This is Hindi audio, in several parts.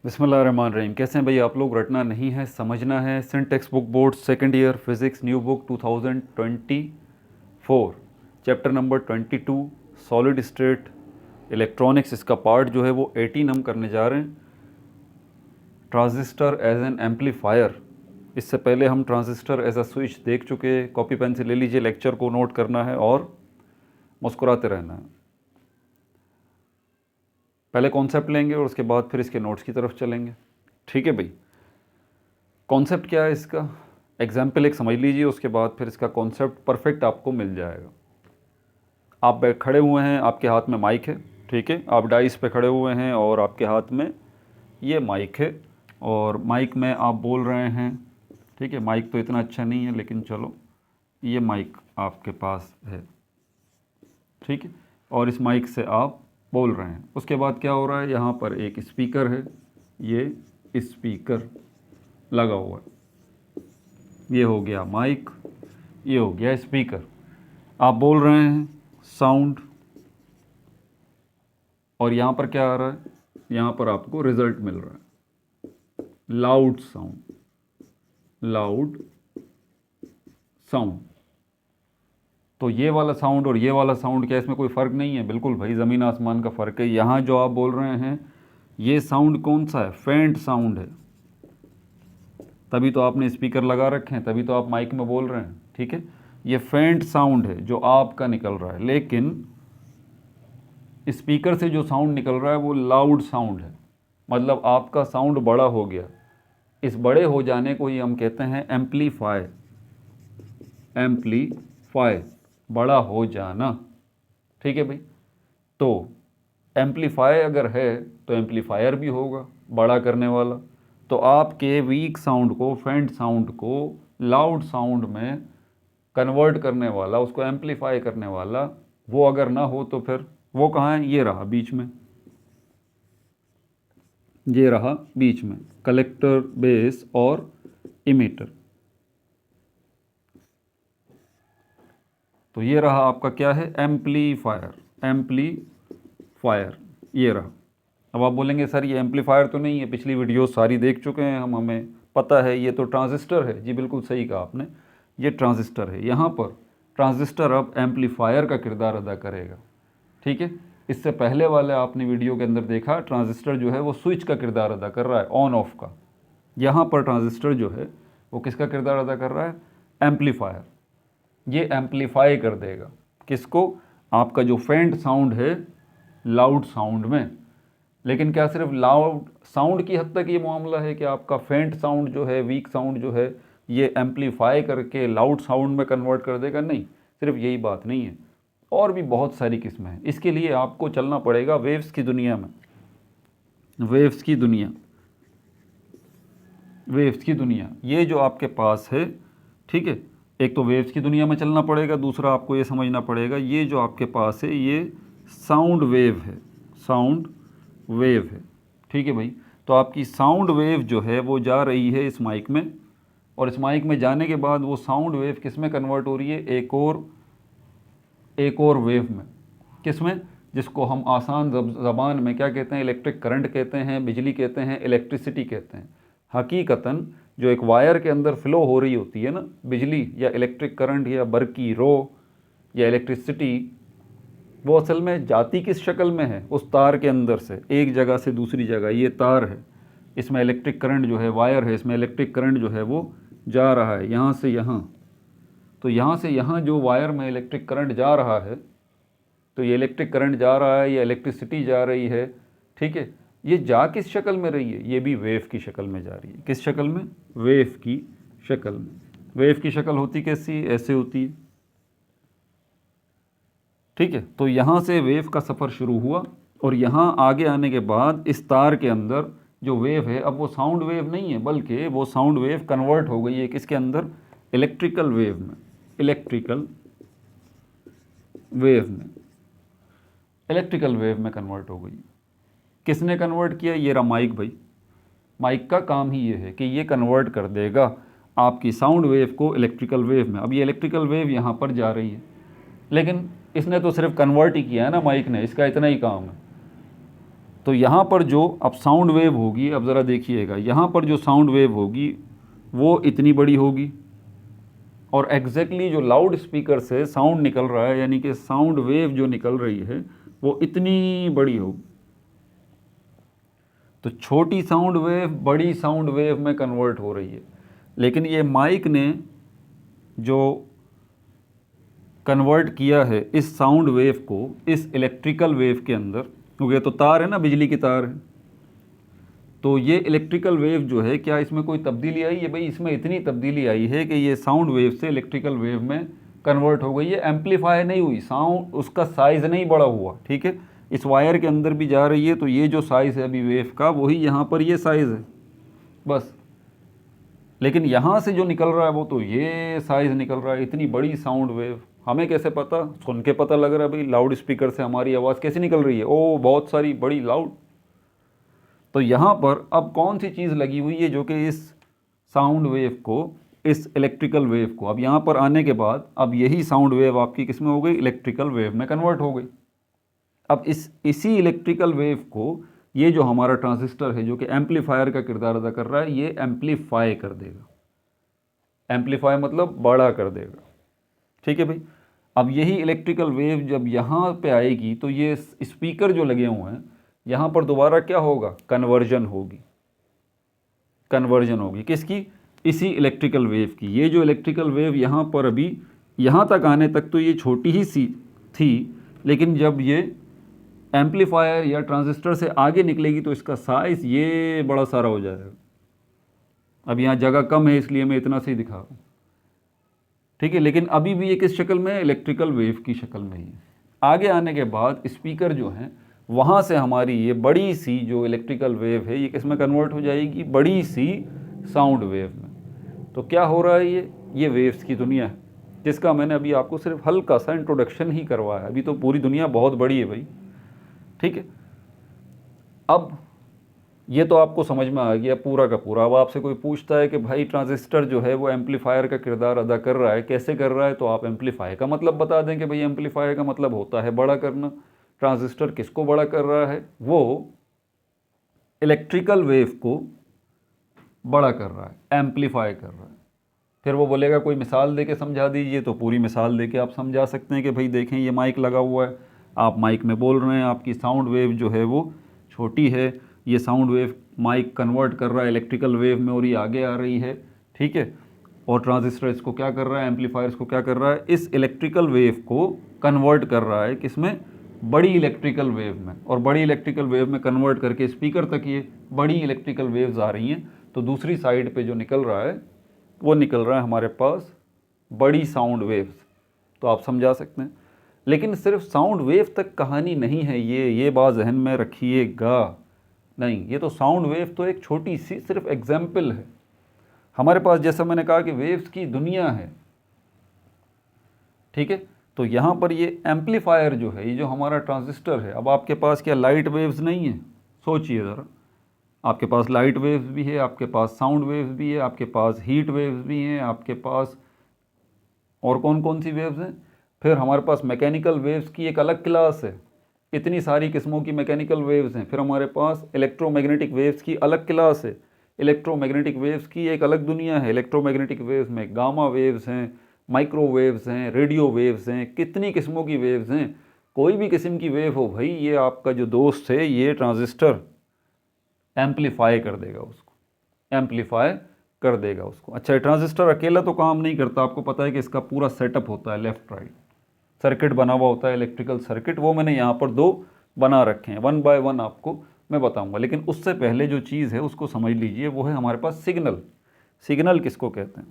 बिस्मिल्लाहिर्रहमानिर्रहीम। कैसे हैं भाई आप लोग? रटना नहीं है, समझना है। Saint text book board second year physics new book 2024 chapter number 22 solid state electronics. इसका पार्ट जो है वो 18 हम करने जा रहे हैं, ट्रांजिस्टर एज एन एम्पलीफायर। इससे पहले हम ट्रांजिस्टर एज अ स्विच देख चुके। कॉपी पेन से ले लीजिए, लेक्चर को नोट करना है और मुस्कुराते रहना है। पहले कॉन्सेप्ट लेंगे और उसके बाद फिर इसके नोट्स की तरफ चलेंगे। ठीक है भाई। कॉन्सेप्ट क्या है इसका? एग्जाम्पल एक समझ लीजिए, उसके बाद फिर इसका कॉन्सेप्ट परफेक्ट आपको मिल जाएगा। आप खड़े हुए हैं, आपके हाथ में माइक है, ठीक है। आप डाइस पे खड़े हुए हैं और आपके हाथ में ये माइक है और माइक में आप बोल रहे हैं, ठीक है। माइक तो इतना अच्छा नहीं है लेकिन चलो, ये माइक आपके पास है, ठीक है। और इस माइक से आप बोल रहे हैं। उसके बाद क्या हो रहा है, यहाँ पर एक स्पीकर है, ये स्पीकर लगा हुआ है। ये हो गया माइक, ये हो गया स्पीकर। आप बोल रहे हैं साउंड, और यहाँ पर क्या आ रहा है, यहाँ पर आपको रिजल्ट मिल रहा है लाउड साउंड, लाउड साउंड। तो ये वाला साउंड और ये वाला साउंड, क्या इसमें कोई फ़र्क नहीं है? बिल्कुल भाई, ज़मीन आसमान का फ़र्क है। यहाँ जो आप बोल रहे हैं ये साउंड कौन सा है? फेंट साउंड है। तभी तो आपने स्पीकर लगा रखे हैं, तभी तो आप माइक में बोल रहे हैं, ठीक है। ये फेंट साउंड है जो आपका निकल रहा है, लेकिन स्पीकर से जो साउंड निकल रहा है वो लाउड साउंड है। मतलब आपका साउंड बड़ा हो गया। इस बड़े हो जाने को ही हम कहते हैं एम्पलीफाई। एम्पलीफाई, बड़ा हो जाना, ठीक है भाई। तो एम्पलीफाई अगर है तो एम्पलीफायर भी होगा, बड़ा करने वाला। तो आपके वीक साउंड को, फेंट साउंड को लाउड साउंड में कन्वर्ट करने वाला, उसको एम्पलीफाई करने वाला, वो अगर ना हो तो फिर वो कहाँ है? ये रहा बीच में, ये रहा बीच में, कलेक्टर, बेस और इमीटर। तो ये रहा आपका क्या है? एम्पलीफायर। एम्पलीफायर ये रहा। अब आप बोलेंगे सर ये एम्पलीफायर तो नहीं है, पिछली वीडियो सारी देख चुके हैं हम, हमें पता है ये तो ट्रांजिस्टर है। जी बिल्कुल सही कहा आपने, ये ट्रांजिस्टर है। यहाँ पर ट्रांजिस्टर अब एम्पलीफायर का किरदार अदा करेगा, ठीक है। इससे पहले वाले आपने वीडियो के अंदर देखा, ट्रांजिस्टर जो है वो स्विच का किरदार अदा कर रहा है, ऑन ऑफ का। यहाँ पर ट्रांजिस्टर जो है वो किसका किरदार अदा कर रहा है? एम्पलीफायर। ये एम्पलीफाई कर देगा किसको? आपका जो फेंट साउंड है लाउड साउंड में। लेकिन क्या सिर्फ लाउड साउंड की हद तक ये मामला है कि आपका फेंट साउंड जो है, वीक साउंड जो है, ये एम्पलीफाई करके लाउड साउंड में कन्वर्ट कर देगा? नहीं, सिर्फ यही बात नहीं है, और भी बहुत सारी किस्में हैं। इसके लिए आपको चलना पड़ेगा वेव्स की दुनिया में। वेव्स की दुनिया, वेव्स की दुनिया, ये जो आपके पास है, ठीक है। एक तो वेव्स की दुनिया में चलना पड़ेगा, दूसरा आपको ये समझना पड़ेगा ये जो आपके पास है ये साउंड वेव है, साउंड वेव है, ठीक है भाई। तो आपकी साउंड वेव जो है वो जा रही है इस माइक में, और इस माइक में जाने के बाद वो साउंड वेव किस में कन्वर्ट हो रही है? एक और वेव में। किस में? जिसको हम आसान ज़बान में क्या कहते हैं? इलेक्ट्रिक करंट कहते हैं, बिजली कहते हैं, इलेक्ट्रिसिटी कहते हैं। हकीकतन जो एक वायर के अंदर फ्लो हो रही होती है ना बिजली या इलेक्ट्रिक करंट या बर्की रो या इलेक्ट्रिसिटी, वो असल में जाती किस शक्ल में है? उस तार के अंदर से एक जगह से दूसरी जगह। ये तार है, इसमें इलेक्ट्रिक करंट जो है, वायर है, इसमें इलेक्ट्रिक करंट जो है वो जा रहा है यहाँ से यहाँ। तो यहाँ से यहाँ जो वायर में इलेक्ट्रिक करंट जा रहा है, तो ये इलेक्ट्रिक करंट जा रहा है या इलेक्ट्रिसिटी जा रही है, ठीक है। ये जा किस शक्ल में रही है? ये भी वेव की शक्ल में जा रही है। किस शक्ल में? वेव की शक्ल में। वेव की शक्ल होती कैसी? ऐसे होती है, ठीक है। तो यहाँ से वेव का सफ़र शुरू हुआ, और यहाँ आगे आने के बाद इस तार के अंदर जो वेव है, अब वो साउंड वेव नहीं है, बल्कि वो साउंड वेव कन्वर्ट हो गई है किसके अंदर? इलेक्ट्रिकल वेव में। इलेक्ट्रिकल वेव में, इलेक्ट्रिकल वेव में कन्वर्ट हो गई। किसने कन्वर्ट किया? ये रहा माइक भाई। माइक का काम ही ये है कि ये कन्वर्ट कर देगा आपकी साउंड वेव को इलेक्ट्रिकल वेव में। अब ये इलेक्ट्रिकल वेव यहाँ पर जा रही है, लेकिन इसने तो सिर्फ कन्वर्ट ही किया है ना माइक ने, इसका इतना ही काम है। तो यहाँ पर जो अब साउंड वेव होगी, अब ज़रा देखिएगा, यहाँ पर जो साउंड वेव होगी वो इतनी बड़ी होगी, और एग्जैक्टली जो लाउड स्पीकर से साउंड निकल रहा है, यानी कि साउंड वेव जो निकल रही है वो इतनी बड़ी होगी। तो छोटी साउंड वेव बड़ी साउंड वेव में कन्वर्ट हो रही है। लेकिन ये माइक ने जो कन्वर्ट किया है इस साउंड वेव को इस इलेक्ट्रिकल वेव के अंदर, क्योंकि ये तो तार है ना, बिजली की तार है, तो ये इलेक्ट्रिकल वेव जो है, क्या इसमें कोई तब्दीली आई है? भाई इसमें इतनी तब्दीली आई है कि ये साउंड वेव से इलेक्ट्रिकल वेव में कन्वर्ट हो गई है। एम्पलीफाई नहीं हुई, साउंड उसका साइज़ नहीं बड़ा हुआ, ठीक है। इस वायर के अंदर भी जा रही है, तो ये जो साइज़ है अभी वेव का, वही यहाँ पर ये साइज़ है बस। लेकिन यहाँ से जो निकल रहा है वो तो ये साइज़ निकल रहा है, इतनी बड़ी साउंड वेव। हमें कैसे पता? सुन के पता लग रहा है भाई, लाउड स्पीकर से हमारी आवाज़ कैसी निकल रही है, ओ बहुत सारी, बड़ी लाउड। तो यहाँ पर अब कौन सी चीज़ लगी हुई है जो कि इस साउंड वेव को, इस इलेक्ट्रिकल वेव को, अब यहाँ पर आने के बाद अब यही साउंड वेव आपकी किस में हो गई? इलेक्ट्रिकल वेव में कन्वर्ट हो गई। अब इसी इलेक्ट्रिकल वेव को ये जो हमारा ट्रांजिस्टर है, जो कि एम्पलीफायर का किरदार अदा कर रहा है, ये एम्पलीफाई कर देगा। एम्पलीफाई मतलब बड़ा कर देगा, ठीक है भाई। अब यही इलेक्ट्रिकल वेव जब यहाँ पे आएगी तो ये स्पीकर जो लगे हुए हैं यहाँ पर दोबारा क्या होगा? कन्वर्जन होगी। कन्वर्जन होगी किसकी? इसी इलेक्ट्रिकल वेव की। ये जो इलेक्ट्रिकल वेव यहाँ पर अभी यहाँ तक आने तक तो ये छोटी ही सी थी, लेकिन जब ये एम्पलीफायर या ट्रांजिस्टर से आगे निकलेगी तो इसका साइज़ ये बड़ा सारा हो जाएगा। अब यहाँ जगह कम है इसलिए मैं इतना से ही दिखा रहा हूँ, ठीक है। लेकिन अभी भी ये किस शक्ल में है? इलेक्ट्रिकल वेव की शक्ल में ही है। आगे आने के बाद स्पीकर जो हैं वहाँ से हमारी ये बड़ी सी जो इलेक्ट्रिकल वेव है ये किस में कन्वर्ट हो जाएगी? बड़ी सी साउंड वेव में। तो क्या हो रहा है? ये वेव्स की दुनिया है, जिसका मैंने अभी आपको सिर्फ हल्का सा इंट्रोडक्शन ही करवाया है। अभी तो पूरी दुनिया बहुत बड़ी है भाई, ठीक है। अब ये तो आपको समझ में आ गया पूरा का पूरा। अब आपसे कोई पूछता है कि भाई ट्रांजिस्टर जो है वो एम्पलीफायर का किरदार अदा कर रहा है, कैसे कर रहा है? तो आप एम्पलीफाई का मतलब बता दें कि भाई एम्पलीफाई का मतलब होता है बड़ा करना। ट्रांजिस्टर किसको बड़ा कर रहा है? वो इलेक्ट्रिकल वेव को बड़ा कर रहा है, एम्पलीफाई कर रहा है। फिर वो बोलेगा कोई मिसाल दे के समझा दीजिए, तो पूरी मिसाल दे के आप समझा सकते हैं कि भाई देखें ये माइक लगा हुआ है, आप माइक में बोल रहे हैं, आपकी साउंड वेव जो है वो छोटी है, ये साउंड वेव माइक कन्वर्ट कर रहा है इलेक्ट्रिकल वेव में और ये आगे आ रही है, ठीक है। और ट्रांजिस्टर इसको क्या कर रहा है? एम्पलीफायर इसको क्या कर रहा है? इस इलेक्ट्रिकल वेव को कन्वर्ट कर रहा है किसमें? बड़ी इलेक्ट्रिकल वेव में। और बड़ी इलेक्ट्रिकल वेव में कन्वर्ट करके स्पीकर तक ये बड़ी इलेक्ट्रिकल वेव्स आ रही हैं। तो दूसरी साइड पे जो निकल रहा है वो निकल रहा है हमारे पास बड़ी साउंड वेव्स। तो आप समझा सकते हैं। लेकिन सिर्फ साउंड वेव तक कहानी नहीं है, ये बात जहन में रखिएगा। नहीं, ये तो साउंड वेव तो एक छोटी सी सिर्फ एग्जाम्पल है। हमारे पास जैसा मैंने कहा कि वेव्स की दुनिया है, ठीक है। तो यहाँ पर ये एम्पलीफायर जो है, ये जो हमारा ट्रांजिस्टर है, अब आपके पास क्या लाइट वेव्स नहीं है? सोचिए ज़रा, आपके पास लाइट वेव्स भी है, आपके पास साउंड वेव्स भी है, आपके पास हीट वेव्स भी हैं, आपके पास और कौन कौन सी वेव्स हैं? फिर हमारे पास मैकेनिकल वेव्स की एक अलग क्लास है, इतनी सारी किस्मों की मैकेनिकल वेव्स हैं। फिर हमारे पास इलेक्ट्रोमैग्नेटिक वेव्स की अलग क्लास है, इलेक्ट्रोमैग्नेटिक वेव्स की एक अलग दुनिया है। इलेक्ट्रोमैग्नेटिक वेव्स में गामा वेव्स हैं, माइक्रोवेव्स हैं, रेडियो वेव्स हैं, कितनी किस्मों की वेव्स हैं। कोई भी किस्म की वेव हो भाई, ये आपका जो दोस्त है ये ट्रांजिस्टर एम्पलीफाई कर देगा उसको, एम्पलीफाई कर देगा उसको। अच्छा, ये ट्रांजिस्टर अकेला तो काम नहीं करता, आपको पता है कि इसका पूरा सेटअप होता है, लेफ़्ट राइट सर्किट बना हुआ होता है, इलेक्ट्रिकल सर्किट। वो मैंने यहाँ पर 2 बना रखे हैं, 1 बाय 1 आपको मैं बताऊँगा। लेकिन उससे पहले जो चीज़ है उसको समझ लीजिए, वो है हमारे पास सिग्नल। सिग्नल किसको कहते हैं?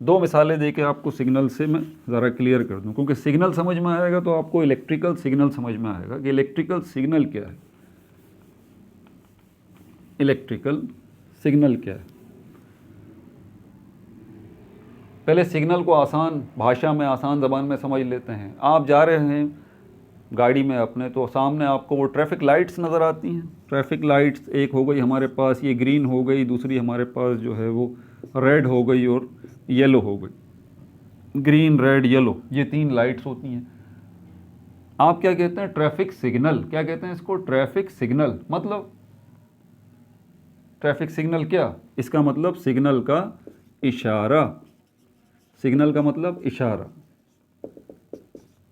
2 मिसालें दे के आपको सिग्नल से मैं ज़रा क्लियर कर दूँ, क्योंकि सिग्नल समझ में आएगा तो आपको इलेक्ट्रिकल सिग्नल समझ में आएगा कि इलेक्ट्रिकल सिग्नल क्या है। इलेक्ट्रिकल सिग्नल क्या है? पहले सिग्नल को आसान भाषा में, आसान ज़बान में समझ लेते हैं। आप जा रहे हैं गाड़ी में अपने, तो सामने आपको वो ट्रैफिक लाइट्स नज़र आती हैं। ट्रैफिक लाइट्स एक हो गई हमारे पास, ये ग्रीन हो गई, दूसरी हमारे पास जो है वो रेड हो गई और येलो हो गई। ग्रीन, रेड, येलो, ये 3 लाइट्स होती हैं। आप क्या कहते हैं, ट्रैफिक सिग्नल। क्या कहते हैं इसको, ट्रैफिक सिग्नल। मतलब ट्रैफिक सिग्नल क्या, इसका मतलब सिग्नल का इशारा। सिग्नल का मतलब इशारा।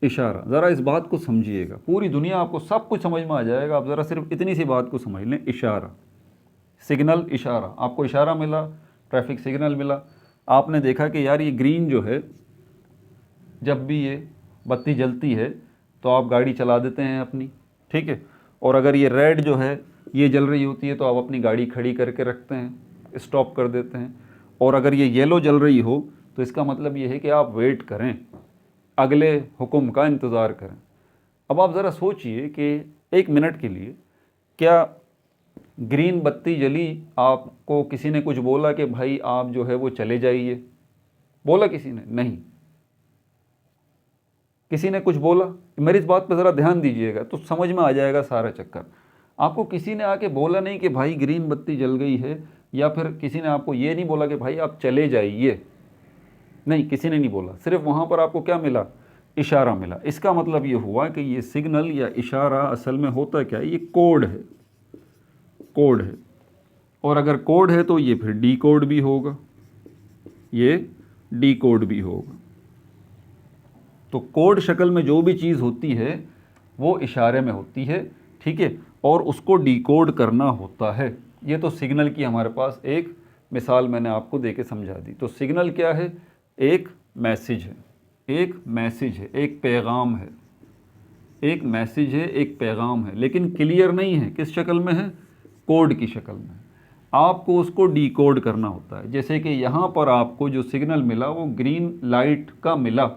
इशारा, ज़रा इस बात को समझिएगा, पूरी दुनिया आपको सब कुछ समझ में आ जाएगा, आप ज़रा सिर्फ इतनी सी बात को समझ लें। इशारा, सिग्नल, इशारा। आपको इशारा मिला, ट्रैफिक सिग्नल मिला। आपने देखा कि यार ये ग्रीन जो है, जब भी ये बत्ती जलती है तो आप गाड़ी चला देते हैं अपनी, ठीक है। और अगर ये रेड जो है ये जल रही होती है तो आप अपनी गाड़ी खड़ी करके रखते हैं, स्टॉप कर देते हैं। और अगर ये येलो जल रही हो तो इसका मतलब ये है कि आप वेट करें, अगले हुक्म का इंतज़ार करें। अब आप ज़रा सोचिए कि एक मिनट के लिए, क्या ग्रीन बत्ती जली, आपको किसी ने कुछ बोला कि भाई आप जो है वो चले जाइए? बोला किसी ने? नहीं। किसी ने कुछ बोला? मेरी इस बात पर ज़रा ध्यान दीजिएगा तो समझ में आ जाएगा सारा चक्कर। आपको किसी ने आके बोला नहीं कि भाई ग्रीन बत्ती जल गई है, या फिर किसी ने आपको ये नहीं बोला कि भाई आप चले जाइए। नहीं, किसी ने नहीं बोला। सिर्फ वहाँ पर आपको क्या मिला, इशारा मिला। इसका मतलब ये हुआ कि ये सिग्नल या इशारा असल में होता क्या है, ये कोड है। कोड है। और अगर कोड है तो ये फिर डी कोड भी होगा, ये डी कोड भी होगा। तो कोड शक्ल में जो भी चीज़ होती है वो इशारे में होती है, ठीक है, और उसको डिकोड करना होता है। ये तो सिग्नल की हमारे पास एक मिसाल मैंने आपको दे के समझा दी। तो सिग्नल क्या है, एक मैसेज है, एक मैसेज है, एक पैगाम है, एक मैसेज है, एक पैगाम है, लेकिन क्लियर नहीं है। किस शक्ल में है, कोड की शक्ल में। आपको उसको डिकोड करना होता है। जैसे कि यहाँ पर आपको जो सिग्नल मिला वो ग्रीन लाइट का मिला,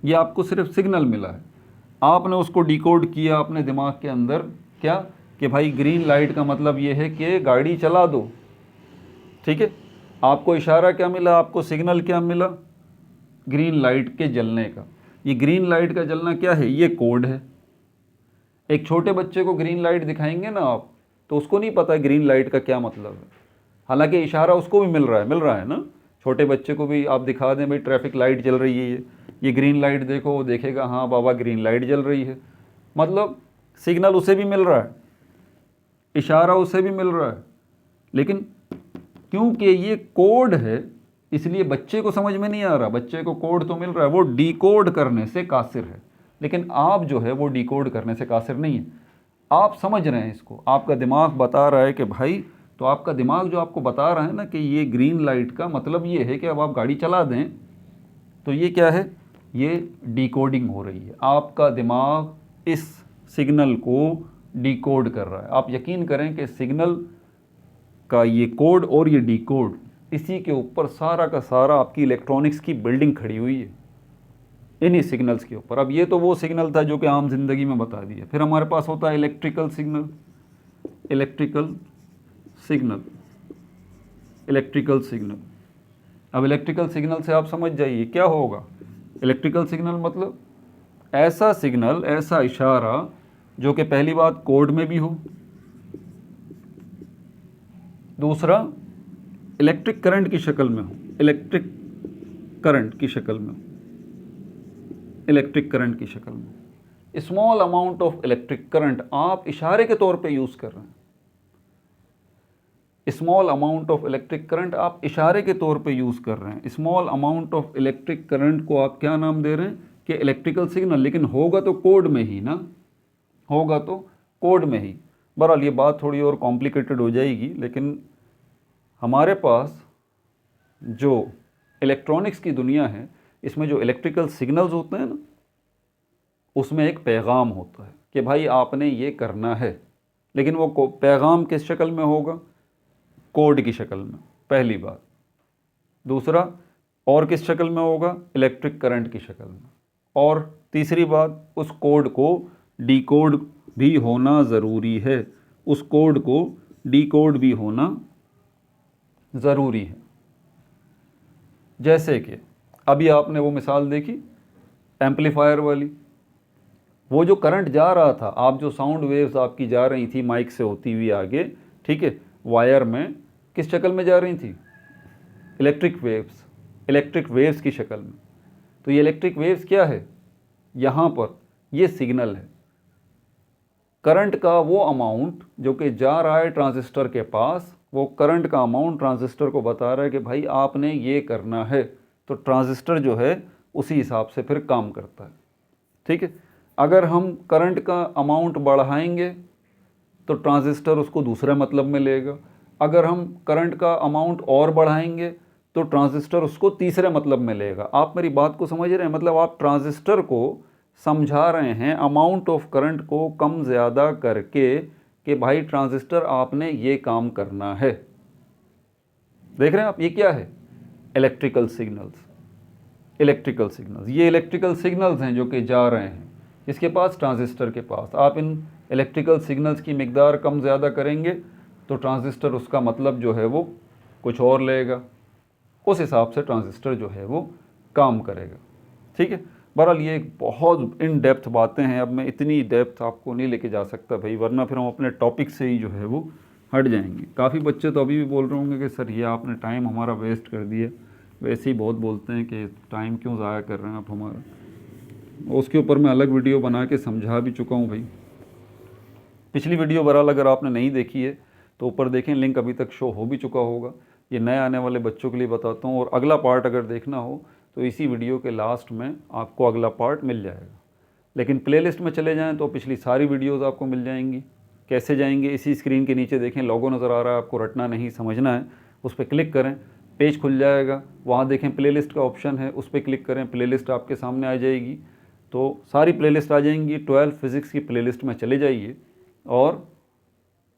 ये आपको सिर्फ सिग्नल मिला है। आपने उसको डिकोड किया अपने दिमाग के अंदर, क्या कि भाई ग्रीन लाइट का मतलब ये है कि गाड़ी चला दो, ठीक है। आपको इशारा क्या मिला, आपको सिग्नल क्या मिला, ग्रीन लाइट के जलने का। ये ग्रीन लाइट का जलना क्या है, ये कोड है। एक छोटे बच्चे को ग्रीन लाइट दिखाएंगे ना आप, तो उसको नहीं पता ग्रीन लाइट का क्या मतलब है, हालांकि इशारा उसको भी मिल रहा है ना। छोटे बच्चे को भी आप दिखा दें भाई ट्रैफिक लाइट जल रही है, ये ग्रीन लाइट देखो, वो देखेगा हाँ बाबा ग्रीन लाइट जल रही है, मतलब सिग्नल उसे भी मिल रहा है, इशारा उसे भी मिल रहा है। लेकिन क्योंकि ये कोड है इसलिए बच्चे को समझ में नहीं आ रहा। बच्चे को कोड तो मिल रहा है, वो डिकोड करने से कासिर है। लेकिन आप जो है वो डिकोड करने से कासिर नहीं है, आप समझ रहे हैं इसको। आपका दिमाग बता रहा है कि भाई, तो आपका दिमाग जो आपको बता रहा है ना कि ये ग्रीन लाइट का मतलब ये है कि अब आप गाड़ी चला दें, तो ये क्या है, ये डिकोडिंग हो रही है। आपका दिमाग इस सिग्नल को डिकोड कर रहा है। आप यकीन करें कि सिग्नल का ये कोड और ये डिकोड, इसी के ऊपर सारा का सारा आपकी इलेक्ट्रॉनिक्स की बिल्डिंग खड़ी हुई है, इन्हीं सिग्नल्स के ऊपर। अब ये तो वो सिग्नल था जो कि आम जिंदगी में बता दिया। फिर हमारे पास होता है electrical signal. Electrical signal, electrical signal. अब इलेक्ट्रिकल सिग्नल से आप समझ जाइए क्या होगा। इलेक्ट्रिकल सिग्नल मतलब ऐसा सिग्नल, ऐसा इशारा जो कि पहली बात कोड में भी हो, दूसरा इलेक्ट्रिक करंट की शक्ल में हो, इलेक्ट्रिक करंट की शक्ल में, इलेक्ट्रिक करंट की शक्ल में। Small amount of electric current आप इशारे के तौर पे यूज़ कर रहे हैं। Small amount of electric current आप इशारे के तौर पे यूज़ कर रहे हैं। Small amount of electric current को आप क्या नाम दे रहे हैं कि इलेक्ट्रिकल सिग्नल, लेकिन होगा तो कोड में ही ना, होगा तो कोड में ही। बहरहाल ये बात थोड़ी और कॉम्प्लिकेटेड हो जाएगी, लेकिन हमारे पास जो इलेक्ट्रॉनिक्स की दुनिया है, इसमें जो इलेक्ट्रिकल सिग्नल्स होते हैं ना, उसमें एक पैगाम होता है कि भाई आपने ये करना है। लेकिन वो पैगाम किस शक्ल में होगा, कोड की शक्ल में, पहली बात। दूसरा, और किस शक्ल में होगा, इलेक्ट्रिक करंट की शक्ल में। और तीसरी बात, उस कोड को डिकोड भी होना ज़रूरी है, उस कोड को डिकोड भी होना ज़रूरी है। जैसे कि अभी आपने वो मिसाल देखी एम्पलीफायर वाली, वो जो करंट जा रहा था, आप जो साउंड वेव्स आपकी जा रही थी माइक से होती हुई आगे, ठीक है, वायर में किस शक्ल में जा रही थी, इलेक्ट्रिक वेव्स, इलेक्ट्रिक वेव्स की शक्ल में। तो ये इलेक्ट्रिक वेव्स क्या है, यहाँ पर ये सिग्नल है। करंट का वो अमाउंट जो कि जा रहा है ट्रांजिस्टर के पास, वो करंट का अमाउंट ट्रांजिस्टर को बता रहा है कि भाई आपने ये करना है, तो ट्रांजिस्टर जो है उसी हिसाब से फिर काम करता है। ठीक है, अगर हम करंट का अमाउंट बढ़ाएंगे तो ट्रांजिस्टर उसको दूसरे मतलब में लेगा, अगर हम करंट का अमाउंट और बढ़ाएंगे तो ट्रांजिस्टर उसको तीसरे मतलब में लेगा। आप मेरी बात को समझ रहे हैं? मतलब आप ट्रांजिस्टर को समझा रहे हैं अमाउंट ऑफ करंट को कम ज़्यादा करके कि भाई ट्रांजिस्टर आपने ये काम करना है। देख रहे हैं आप, ये क्या है? Electrical signals. इलेक्ट्रिकल सिग्नल्स, ये इलेक्ट्रिकल सिग्नल्स हैं जो कि जा रहे हैं इसके पास, ट्रांजिस्टर के पास। आप इन इलेक्ट्रिकल सिग्नल्स की मिकदार कम ज़्यादा करेंगे तो ट्रांजिस्टर उसका मतलब जो है वो कुछ और लेगा, उस हिसाब से ट्रांजिस्टर जो है वो काम करेगा। ठीक है, बहरहाल ये एक बहुत इन डेप्थ बातें हैं। अब मैं इतनी डेप्थ आपको नहीं लेके जा सकता भाई, वरना फिर हम अपने टॉपिक से ही जो है वो हट जाएंगे। काफ़ी बच्चे तो अभी भी बोल रहे होंगे कि सर ये आपने टाइम हमारा वेस्ट कर दिया। वैसे ही बहुत बोलते हैं कि टाइम क्यों ज़ाया कर रहे हैं आप हमारा। उसके ऊपर मैं अलग वीडियो बना के समझा भी चुका हूँ भाई। पिछली वीडियो बहरहाल अगर आपने नहीं देखी है तो ऊपर देखें, लिंक अभी तक शो हो भी चुका होगा। ये नए आने वाले बच्चों के लिए बताता हूँ। और अगला पार्ट अगर देखना हो तो इसी वीडियो के लास्ट में आपको अगला पार्ट मिल जाएगा। लेकिन प्लेलिस्ट में चले जाएं तो पिछली सारी वीडियोस आपको मिल जाएंगी। कैसे जाएंगे? इसी स्क्रीन के नीचे देखें, लोगो नज़र आ रहा है, आपको रटना नहीं समझना है। उस पर क्लिक करें, पेज खुल जाएगा, वहाँ देखें प्लेलिस्ट का ऑप्शन है, उस पर क्लिक करें, प्लेलिस्ट आपके सामने आ जाएगी। तो सारी प्लेलिस्ट आ जाएंगी। 12 फिज़िक्स की प्लेलिस्ट में चले जाइए और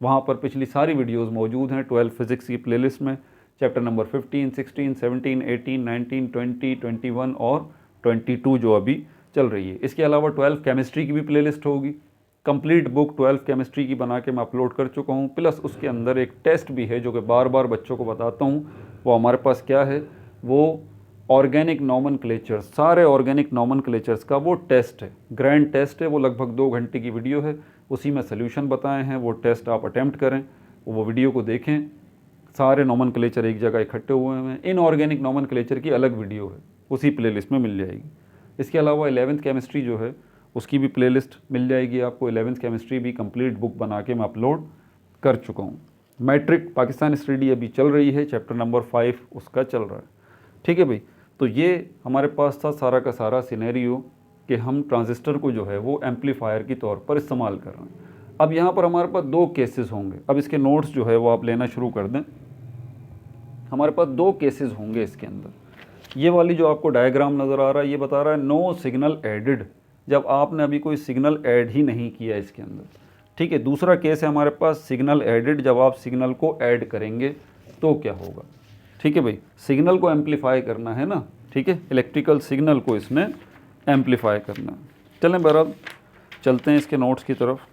वहाँ पर पिछली सारी वीडियोस मौजूद हैं 12 फिज़िक्स की प्लेलिस्ट में। चैप्टर नंबर 15, 16, 17, 18, 19, 20, 21 और 22 जो अभी चल रही है। इसके अलावा 12 केमिस्ट्री की भी प्लेलिस्ट होगी। कंप्लीट बुक 12 केमिस्ट्री की बना के मैं अपलोड कर चुका हूँ। प्लस उसके अंदर एक टेस्ट भी है जो कि बार बार बच्चों को बताता हूँ। वो हमारे पास क्या है? वो ऑर्गेनिक नॉमनक्लेचर्स, सारे ऑर्गेनिक नॉमनक्लेचर्स का वो टेस्ट है, ग्रैंड टेस्ट है। वो लगभग 2 घंटे की वीडियो है, उसी में सोल्यूशन बताए हैं। वो टेस्ट आप अटैम्प्ट करें, वो वीडियो को देखें। सारे नॉमनक्लेचर एक जगह इकट्ठे हुए हैं। इनऑर्गेनिक नॉमनक्लेचर की अलग वीडियो है, उसी प्लेलिस्ट में मिल जाएगी। इसके अलावा 11th केमिस्ट्री जो है उसकी भी प्लेलिस्ट मिल जाएगी आपको। 11th केमिस्ट्री भी कंप्लीट बुक बना के मैं अपलोड कर चुका हूँ। मैट्रिक पाकिस्तान स्टडी अभी चल रही है, चैप्टर नंबर 5 उसका चल रहा है। ठीक है भाई, तो ये हमारे पास था सारा का सारा सिनेरियो कि हम ट्रांजिस्टर को जो है वो एम्पलीफायर के तौर पर इस्तेमाल कर रहे हैं। अब यहाँ पर हमारे पास 2 केसेस होंगे। अब इसके नोट्स जो है वो आप लेना शुरू कर दें। हमारे पास 2 केसेस होंगे इसके अंदर। ये वाली जो आपको डायग्राम नज़र आ रहा है ये बता रहा है नो सिग्नल एडिड, जब आपने अभी कोई सिग्नल ऐड ही नहीं किया इसके अंदर। ठीक है, दूसरा केस है हमारे पास सिग्नल एडिड, जब आप सिग्नल को ऐड करेंगे तो क्या होगा। ठीक है भाई, सिग्नल को एम्पलीफाई करना है ना। ठीक है, इलेक्ट्रिकल सिग्नल को इसने एम्पलीफाई करना है। चलें बहरहाल चलते हैं इसके नोट्स की तरफ।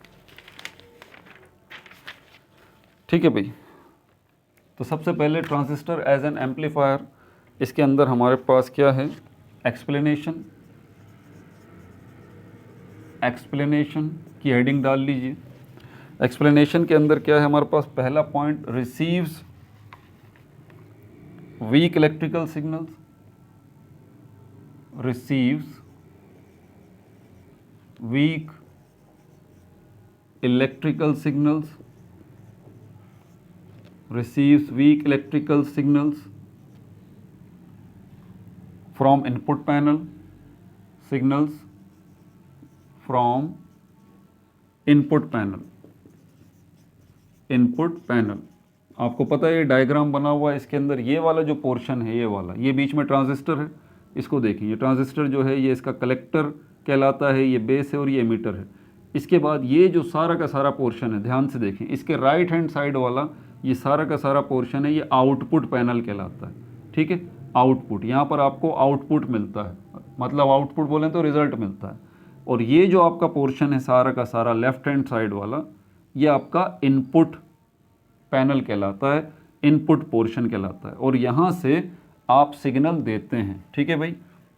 ठीक है भाई, तो सबसे पहले ट्रांजिस्टर एज एन एम्पलीफायर, इसके अंदर हमारे पास क्या है? एक्सप्लेनेशन। एक्सप्लेनेशन की हेडिंग डाल लीजिए। एक्सप्लेनेशन के अंदर क्या है हमारे पास? पहला point, receives weak electrical signals. receives weak electrical signals, receives weak electrical signals from input panel, signals from input panel, input panel। आपको पता है ये डायग्राम बना हुआ है, इसके अंदर ये वाला जो पोर्शन है, ये वाला, ये बीच में ट्रांजिस्टर है। इसको देखें, ये ट्रांजिस्टर जो है ये इसका कलेक्टर कहलाता है, ये बेस है और ये एमीटर है। इसके बाद ये जो सारा का सारा पोर्शन है, ध्यान से देखें, इसके राइट हैंड साइड वाला ये सारा का सारा पोर्शन है, ये आउटपुट पैनल कहलाता है। ठीक है, आउटपुट, यहाँ पर आपको आउटपुट मिलता है, मतलब आउटपुट बोलें तो रिजल्ट मिलता है। और ये जो आपका पोर्शन है सारा का सारा लेफ्ट हैंड साइड वाला, ये आपका इनपुट पैनल कहलाता है, इनपुट पोर्शन कहलाता है। और यहाँ से आप सिग्नल देते हैं। ठीक है भाई,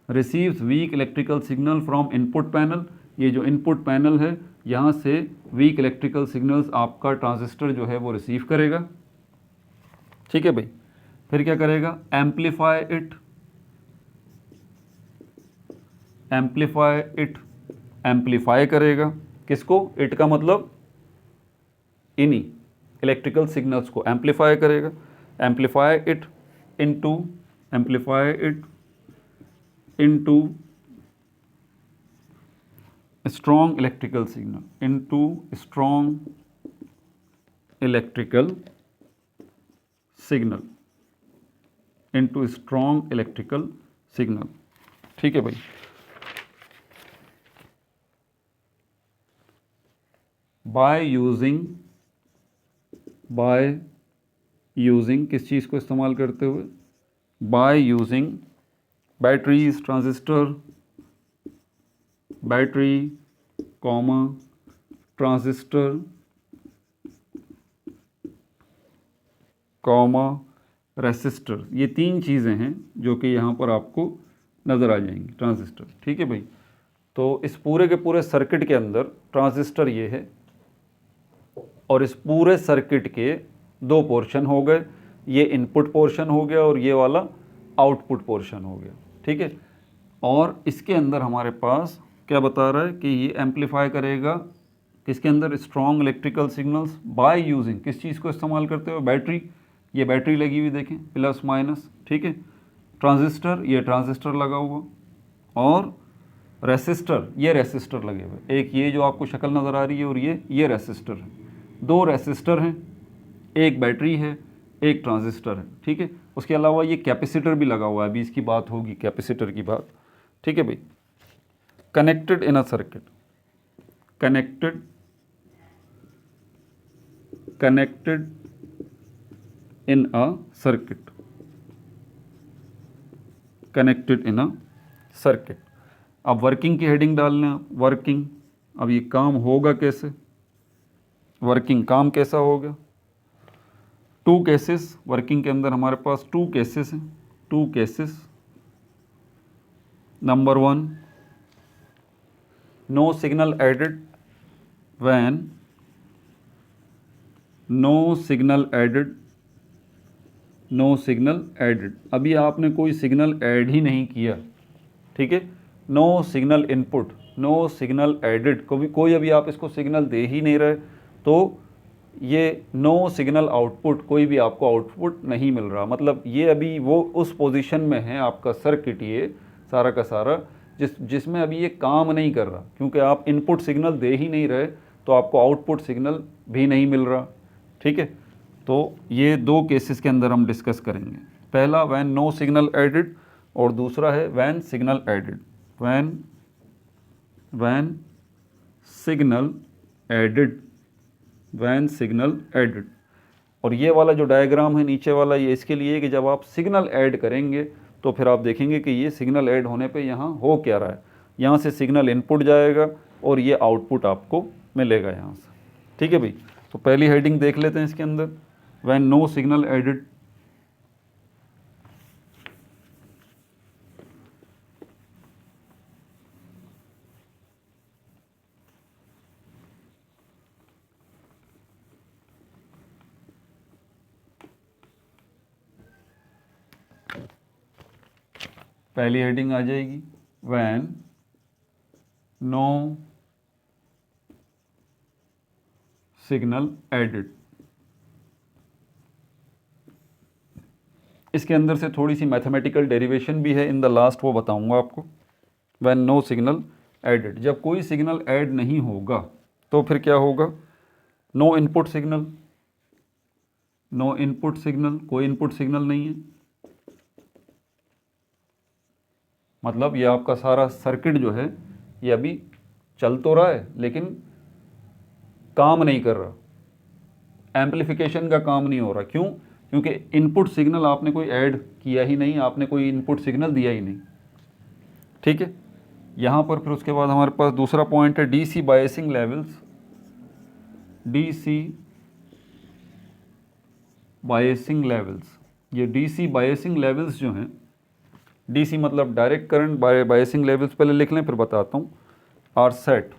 receives weak electrical signal from input panel, ये जो इनपुट पैनल है यहाँ से वीक इलेक्ट्रिकल सिग्नल्स आपका ट्रांजिस्टर जो है वो रिसीव करेगा। ठीक है भाई, फिर क्या करेगा? Amplify it, amplify it amplify करेगा किसको, इट का मतलब इन्हीं इलेक्ट्रिकल सिग्नल्स को एम्पलीफाई करेगा, amplify it into strong electrical signal, into strong electrical signal, into strong electrical signal। ठीक है भाई। बाय यूजिंग किस चीज़ को इस्तेमाल करते हुए, by using batteries, transistor, battery comma transistor comma resistor, ये तीन चीज़ें हैं जो कि यहाँ पर आपको नज़र आ जाएंगी, ट्रांजिस्टर। ठीक है भाई। तो इस पूरे के पूरे सर्किट के अंदर ट्रांजिस्टर ये है, और इस पूरे सर्किट के दो पोर्शन हो गए, ये इनपुट पोर्शन हो गया और ये वाला आउटपुट पोर्शन हो गया। ठीक है। और इसके अंदर हमारे पास क्या बता रहा है कि ये एम्पलीफाई करेगा किसके अंदर, strong electrical signals by using किस चीज़ को इस्तेमाल करते हुए, बैटरी, ये बैटरी लगी हुई देखें प्लस माइनस। ठीक है। ट्रांजिस्टर, ये ट्रांजिस्टर लगा हुआ, और रेसिस्टर, ये रेसिस्टर लगे हुए, एक ये जो आपको शक्ल नज़र आ रही है और ये रेसिस्टर है, दो रेसिस्टर हैं, एक बैटरी है, एक ट्रांजिस्टर है। ठीक है। उसके अलावा ये कैपेसिटर भी लगा हुआ है, अभी इसकी बात होगी कैपेसिटर की बात। ठीक है भाई। Connected in a circuit, connected in a circuit, connected in a circuit. अब वर्किंग की हेडिंग डालना है, वर्किंग। अब ये काम होगा कैसे, वर्किंग काम कैसा होगा, टू केसेस, वर्किंग के अंदर हमारे पास टू केसेस हैं, two cases. Number one, no signal added when, no signal added, no signal added, अभी आपने कोई सिग्नल ऐड ही नहीं किया। ठीक है। No signal input, no signal added, कोई अभी आप इसको सिग्नल दे ही नहीं रहे, तो ये नो सिग्नल आउटपुट, कोई भी आपको आउटपुट नहीं मिल रहा। मतलब ये अभी वो उस पोजीशन में है आपका सर्किट, ये सारा का सारा जिसमें अभी ये काम नहीं कर रहा, क्योंकि आप इनपुट सिग्नल दे ही नहीं रहे, तो आपको आउटपुट सिग्नल भी नहीं मिल रहा। ठीक है। तो ये दो केसेस के अंदर हम डिस्कस करेंगे, पहला व्हेन नो सिग्नल एडेड, और दूसरा है when signal added, when signal added, when signal added. और ये वाला जो डायग्राम है नीचे वाला, ये इसके लिए कि जब आप सिग्नल ऐड करेंगे तो फिर आप देखेंगे कि ये सिग्नल ऐड होने पे यहाँ हो क्या रहा है, यहाँ से सिग्नल इनपुट जाएगा और ये आउटपुट आपको मिलेगा यहाँ से। ठीक है भाई। तो पहली हेडिंग देख लेते हैं इसके अंदर, व्हेन नो सिग्नल एडेड। पहली हेडिंग आ जाएगी व्हेन नो सिग्नल एडेड। इसके अंदर से थोड़ी सी मैथमेटिकल डेरिवेशन भी है इन द लास्ट, वो बताऊंगा आपको। व्हेन नो सिग्नल एडेड, जब कोई सिग्नल ऐड नहीं होगा तो फिर क्या होगा, no input signal, no input signal, कोई इनपुट सिग्नल नहीं है, मतलब ये आपका सारा सर्किट जो है ये अभी चल तो रहा है लेकिन काम नहीं कर रहा, एम्पलीफिकेशन का काम नहीं हो रहा। क्यों? क्योंकि इनपुट सिग्नल आपने कोई ऐड किया ही नहीं, आपने कोई इनपुट सिग्नल दिया ही नहीं। ठीक है। यहाँ पर फिर उसके बाद हमारे पास दूसरा पॉइंट है DC biasing levels, DC biasing levels. ये डीसी बायसिंग लेवल्स जो हैं, डीसी मतलब डायरेक्ट करंट, बायसिंग लेवल्स पहले लिख लें फिर बताता हूँ। Are set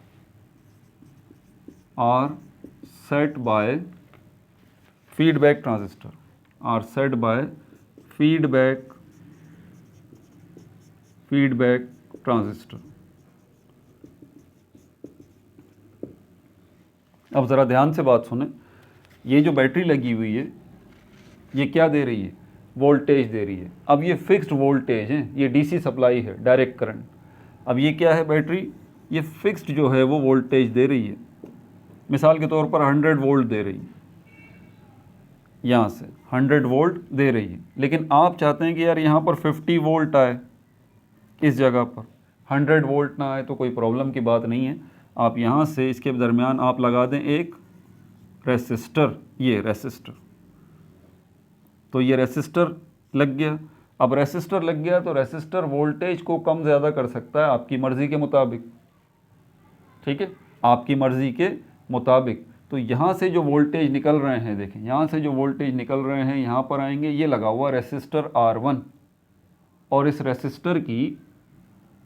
by feedback transistor, are set by feedback transistor. अब ज़रा ध्यान से बात सुने, ये जो बैटरी लगी हुई है ये क्या दे रही है, वोल्टेज दे रही है। अब ये फिक्स्ड वोल्टेज है, ये डीसी सप्लाई है, डायरेक्ट करंट। अब ये क्या है, बैटरी, ये फिक्स्ड जो है वो वोल्टेज दे रही है। मिसाल के तौर पर 100 वोल्ट दे रही है, यहाँ से 100 वोल्ट दे रही है, लेकिन आप चाहते हैं कि यार यहाँ पर 50 वोल्ट आए, इस जगह पर 100 वोल्ट ना आए तो कोई प्रॉब्लम की बात नहीं है। आप यहाँ से इसके दरमियान आप लगा दें एक रेसिस्टर, ये रेसिस्टर, तो ये रेसिस्टर लग गया। अब रेसिस्टर लग गया तो रेसिस्टर वोल्टेज को कम ज़्यादा कर सकता है आपकी मर्ज़ी के मुताबिक, ठीक है, आपकी मर्ज़ी के मुताबिक। तो यहाँ से जो वोल्टेज निकल रहे हैं, देखें यहाँ से जो वोल्टेज निकल रहे हैं यहाँ पर आएंगे, ये लगा हुआ रेसिस्टर R1, और इस रेसिस्टर की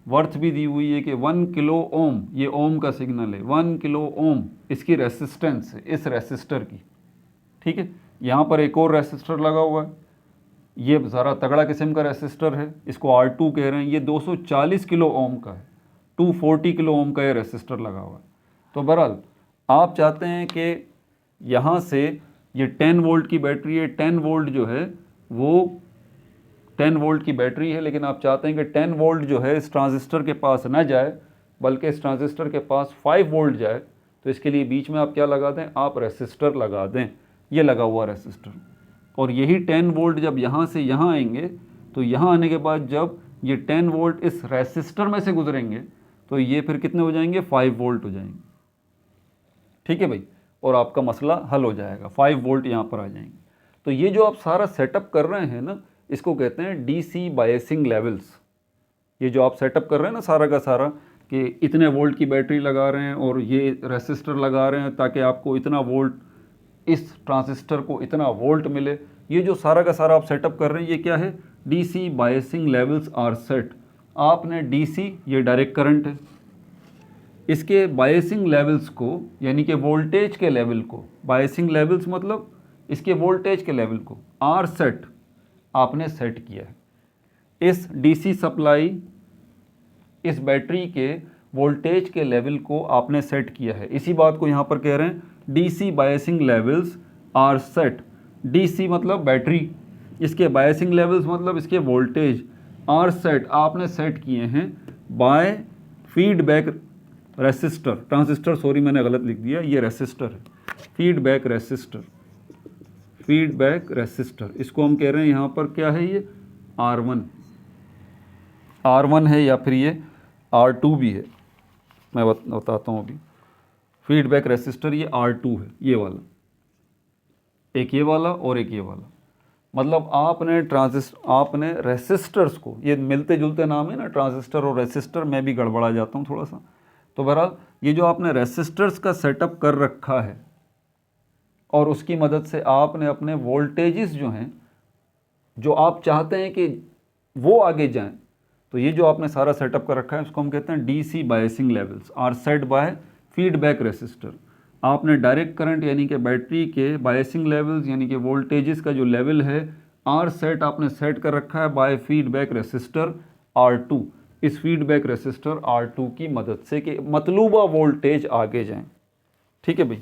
वर्थ भी दी हुई है कि 1 किलो ओम, ये ओम का सिग्नल है, 1 किलो ओम इसकी रेसिस्टेंस है इस रेसिस्टर की, ठीक है। यहाँ पर एक और रेसिस्टर लगा हुआ है, ये ज़रा तगड़ा किस्म का रेसिस्टर है, इसको R2 कह रहे हैं, ये 240 किलो ओम का है, 240 किलो ओम का ये रेसिस्टर लगा हुआ है। तो बहरहाल आप चाहते हैं कि यहाँ से ये 10 वोल्ट की बैटरी है, 10 वोल्ट जो है वो 10 वोल्ट की बैटरी है, लेकिन आप चाहते हैं कि 10 वोल्ट जो है इस ट्रांजिस्टर के पास ना जाए, बल्कि इस ट्रांजिस्टर के पास 5 वोल्ट जाए। तो इसके लिए बीच में आप क्या लगा दें, आप रेसिस्टर लगा दें, ये लगा हुआ रेसिस्टर। और यही 10 वोल्ट जब यहाँ से यहाँ आएंगे, तो यहाँ आने के बाद जब ये 10 वोल्ट इस रेसिस्टर में से गुजरेंगे तो ये फिर कितने हो जाएंगे, 5 वोल्ट हो जाएंगे, ठीक है भाई, और आपका मसला हल हो जाएगा, 5 वोल्ट यहाँ पर आ जाएंगे। तो ये जो आप सारा सेटअप कर रहे हैं ना, इसको कहते हैं डीसी बायसिंग लेवल्स। ये जो आप सेटअप कर रहे हैं ना सारा का सारा, कि इतने वोल्ट की बैटरी लगा रहे हैं और ये रेसिस्टर लगा रहे हैं ताकि आपको इतना वोल्ट, इस ट्रांजिस्टर को इतना वोल्ट मिले, ये जो सारा का सारा आप सेटअप कर रहे हैं ये क्या है, DC biasing levels are set. आपने डीसी, ये डायरेक्ट करंट है, इसके बायसिंग लेवल्स को, यानी कि वोल्टेज के लेवल को, बायसिंग लेवल्स मतलब इसके वोल्टेज के लेवल को, आर सेट आपने सेट किया है। इस डीसी सप्लाई, इस बैटरी के वोल्टेज के लेवल को आपने सेट किया है। इसी बात को यहाँ पर कह रहे हैं DC biasing levels are set. DC मतलब बैटरी, इसके बायसिंग लेवल्स मतलब इसके वोल्टेज, आर सेट आपने सेट किए हैं by feedback resistor, transistor sorry मैंने गलत लिख दिया, ये रेसिस्टर है, फीडबैक रेसिस्टर, फीडबैक रेसिस्टर, इसको हम कह रहे हैं यहाँ पर क्या है, ये R1, R1 है या फिर ये R2 भी है, मैं बताता हूँ अभी। फीडबैक रेसिस्टर ये R2 है, ये वाला, एक ये वाला और एक ये वाला। मतलब आपने रेसिस्टर्स को, ये मिलते जुलते नाम है ना ट्रांजिस्टर और रेसिस्टर, मैं भी गड़बड़ा जाता हूँ थोड़ा सा। तो बहरहाल ये जो आपने रेसिस्टर्स का सेटअप कर रखा है और उसकी मदद से आपने अपने वोल्टेजेस जो हैं, जो आप चाहते हैं कि वो आगे जाएं, तो ये जो आपने सारा सेटअप कर रखा है उसको हम कहते हैं DC biasing levels are set by feedback resistor. आपने डायरेक्ट करंट यानी कि बैटरी के बायसिंग लेवल्स यानी कि वोल्टेजेस का जो लेवल है, आर सेट आपने सेट कर रखा है बाय फीडबैक रेसिस्टर R2। इस फीडबैक रेसिस्टर R2 की मदद से कि मतलूबा वोल्टेज आगे जाएं, ठीक है भाई।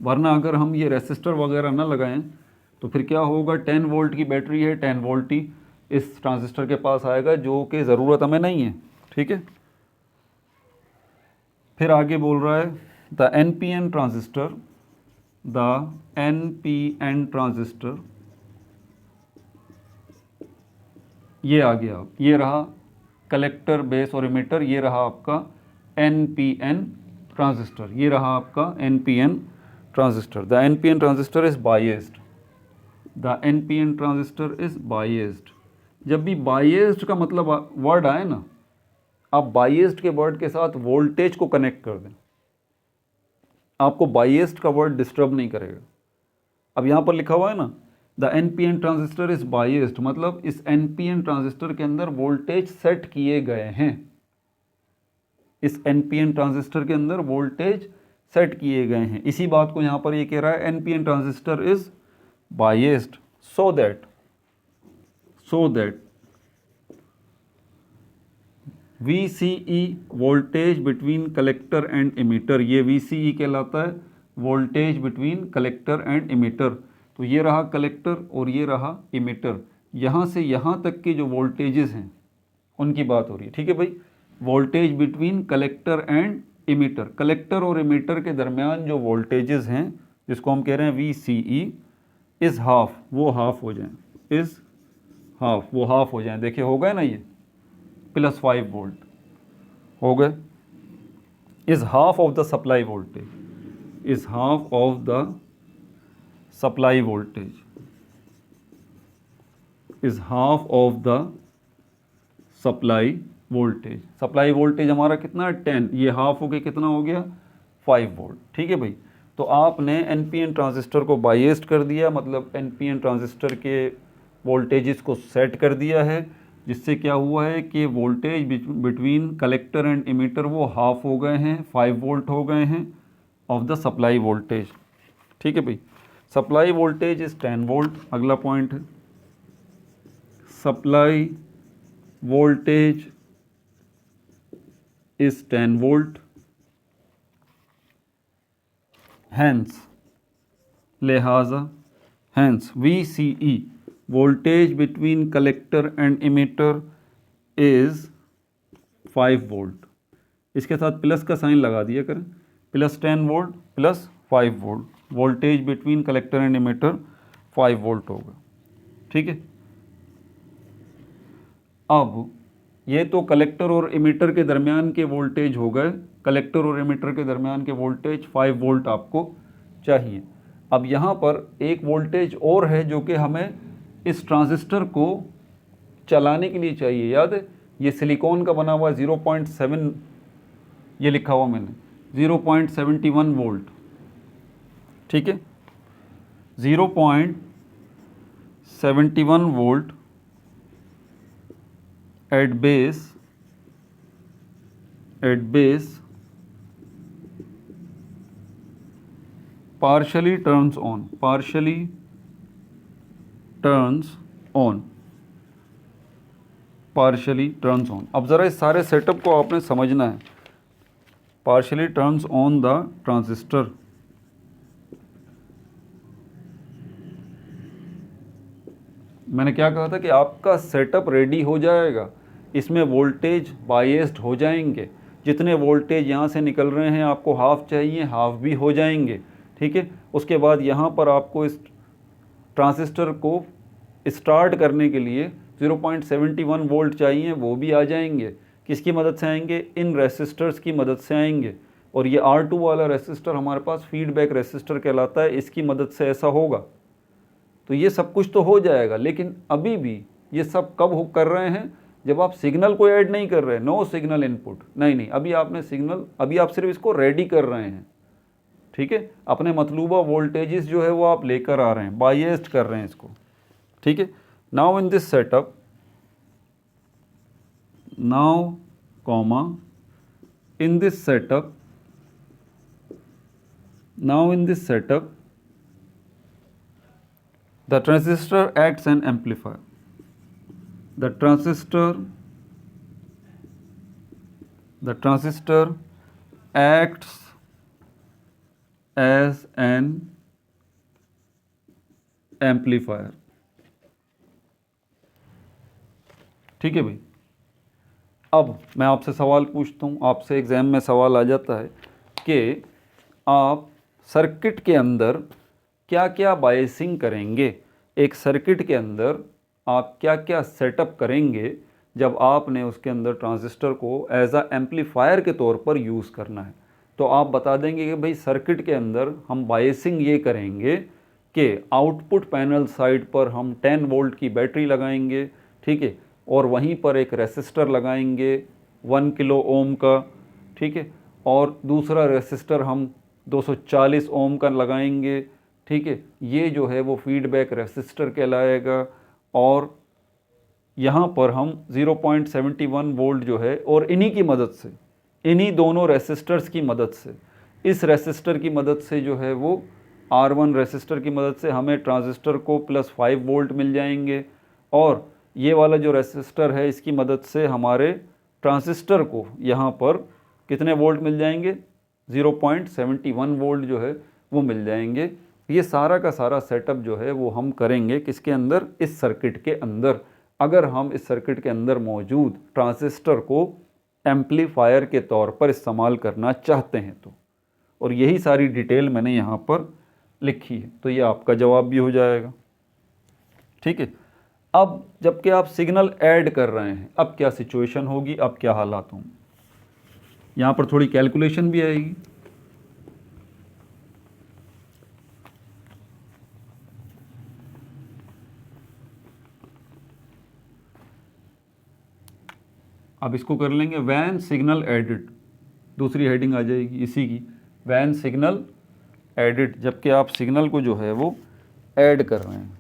वरना अगर हम ये रेसिस्टर वगैरह ना लगाएं तो फिर क्या होगा, 10 वोल्ट की बैटरी है, 10 वोल्ट ही इस ट्रांजिस्टर के पास आएगा, जो कि ज़रूरत हमें नहीं है, ठीक है। फिर आगे बोल रहा है the NPN transistor, the NPN transistor, ये आ गया, ये रहा कलेक्टर, बेस और इमिटर, ये रहा आपका NPN ट्रांजिस्टर, ये रहा आपका NPN transistor. The NPN transistor is biased, the NPN transistor is biased. जब भी बायस्ड का मतलब वर्ड आए ना, आप बायस्ड के वर्ड के साथ वोल्टेज को कनेक्ट कर दें, आपको बायस्ड का वर्ड डिस्टर्ब नहीं करेगा। अब यहाँ पर लिखा हुआ है ना the NPN transistor is biased, मतलब इस NPN ट्रांजिस्टर के अंदर वोल्टेज सेट किए गए हैं, इस NPN ट्रांजिस्टर के अंदर वोल्टेज सेट किए गए हैं। इसी बात को यहाँ पर ये कह रहा है NPN transistor is biased so that VCE voltage between collector and emitter, ये VCE कहलाता है voltage between collector and emitter. तो ये रहा कलेक्टर और ये रहा इमीटर, यहाँ से यहाँ तक के जो वोल्टेजेस हैं उनकी बात हो रही है। ठीक है भाई, voltage between collector and emitter, collector और इमीटर के दरमियान जो वोल्टेजेस हैं जिसको हम कह रहे हैं VCE इज़ हाफ, वो हाफ हो जाएं, इज़ हाफ, वो हाफ हो जाएं। देखिए हो गए ना, ये +5 वोल्ट हो गए, is half of the supply voltage, is half of the supply voltage, is half of the supply voltage. Supply voltage हमारा कितना है 10, ये हाफ हो के कितना हो गया 5 वोल्ट। ठीक है भाई, तो आपने एनपीएन ट्रांजिस्टर को बायस्ड कर दिया, मतलब एनपीएन ट्रांजिस्टर के वोल्टेजेस को सेट कर दिया है, जिससे क्या हुआ है कि voltage between collector and emitter वो हाफ हो गए हैं, 5 वोल्ट हो गए हैं ऑफ द सप्लाई वोल्टेज। ठीक है भाई, सप्लाई वोल्टेज इज़ 10 वोल्ट। अगला पॉइंट है supply voltage is 10 volt, hence लिहाजा hence VCE voltage between collector and emitter is 5 volt। इसके साथ प्लस का साइन लगा दिया करें, +10 volt +5 volt, voltage between collector and emitter 5 volt होगा। ठीक है, अब ये तो कलेक्टर और इमीटर के दरमियान के वोल्टेज हो गए, कलेक्टर और इमीटर के दरमियान के वोल्टेज 5 वोल्ट आपको चाहिए। अब यहाँ पर एक वोल्टेज और है जो कि हमें इस ट्रांजिस्टर को चलाने के लिए चाहिए। याद है, ये सिलिकॉन का बना हुआ 0.7, ये लिखा हुआ मैंने 0.71 वोल्ट। ठीक है, 0.71 volt at base partially turns on, partially turns on, partially turns on। अब ज़रा इस सारे सेटअप को आपने समझना है। partially turns on the transistor, मैंने क्या कहा था कि आपका सेटअप रेडी हो जाएगा, इसमें वोल्टेज बायस्ड हो जाएंगे, जितने वोल्टेज यहाँ से निकल रहे हैं आपको हाफ चाहिए, हाफ भी हो जाएंगे। ठीक है, उसके बाद यहाँ पर आपको इस ट्रांजिस्टर को स्टार्ट करने के लिए 0.71 वोल्ट चाहिए, वो भी आ जाएंगे। किसकी मदद से आएंगे? इन रेसिस्टर्स की मदद से आएंगे। और ये R2 वाला रेसिस्टर हमारे पास फीडबैक रेसिस्टर कहलाता है, इसकी मदद से ऐसा होगा। तो ये सब कुछ तो हो जाएगा, लेकिन अभी भी ये सब कब कर रहे हैं? जब आप सिग्नल को ऐड नहीं कर रहे, नो सिग्नल इनपुट, नहीं, अभी आपने सिग्नल, अभी आप सिर्फ इसको रेडी कर रहे हैं। ठीक है, अपने मतलूबा वोल्टेजेस जो है वो आप लेकर आ रहे हैं, बायस्ड कर रहे हैं इसको। ठीक है, now in this setup, now comma in this setup, now in this setup the transistor acts an amplifier, the transistor acts as an amplifier। ठीक है भाई, अब मैं आपसे सवाल पूछता हूँ, आपसे एग्ज़ाम में सवाल आ जाता है कि आप सर्किट के अंदर क्या क्या बायसिंग करेंगे, एक सर्किट के अंदर आप क्या क्या सेटअप करेंगे जब आपने उसके अंदर ट्रांजिस्टर को एज अ एम्पलीफायर के तौर पर यूज़ करना है। तो आप बता देंगे कि भाई सर्किट के अंदर हम बायसिंग ये करेंगे कि आउटपुट पैनल साइड पर हम 10 वोल्ट की बैटरी लगाएंगे। ठीक है, और वहीं पर एक रेसिस्टर लगाएंगे 1 किलो ओम का। ठीक है, और दूसरा रेसिस्टर हम 240 ओम का लगाएंगे। ठीक है, ये जो है वो फीडबैक रेसिस्टर कहलाएगा। और यहाँ पर हम 0.71 वोल्ट जो है, और इन्हीं की मदद से, इन्हीं दोनों रेसिस्टर्स की मदद से, इस रेसिस्टर की मदद से जो है वो R1 रेसिस्टर की मदद से हमें ट्रांजिस्टर को +5 वोल्ट मिल जाएंगे। और ये वाला जो रेसिस्टर है इसकी मदद से हमारे ट्रांजिस्टर को यहाँ पर कितने वोल्ट मिल जाएंगे, 0.71 वोल्ट जो है वो मिल जाएंगे। ये सारा का सारा सेटअप जो है वो हम करेंगे किसके अंदर, इस सर्किट के अंदर। अगर हम इस सर्किट के अंदर मौजूद ट्रांजिस्टर को एम्पलीफायर के तौर पर इस्तेमाल करना चाहते हैं तो, और यही सारी डिटेल मैंने यहाँ पर लिखी है, तो ये आपका जवाब भी हो जाएगा। ठीक है। अब जबकि आप सिग्नल ऐड कर रहे हैं, अब क्या सिचुएशन होगी, अब क्या हालात होंगे, यहाँ पर थोड़ी कैलकुलेशन भी आएगी। अब इसको कर लेंगे वैन सिग्नल एडिड, दूसरी हेडिंग आ जाएगी इसी की, वैन सिग्नल एडिड, जबकि आप सिग्नल को जो है वो ऐड कर रहे हैं,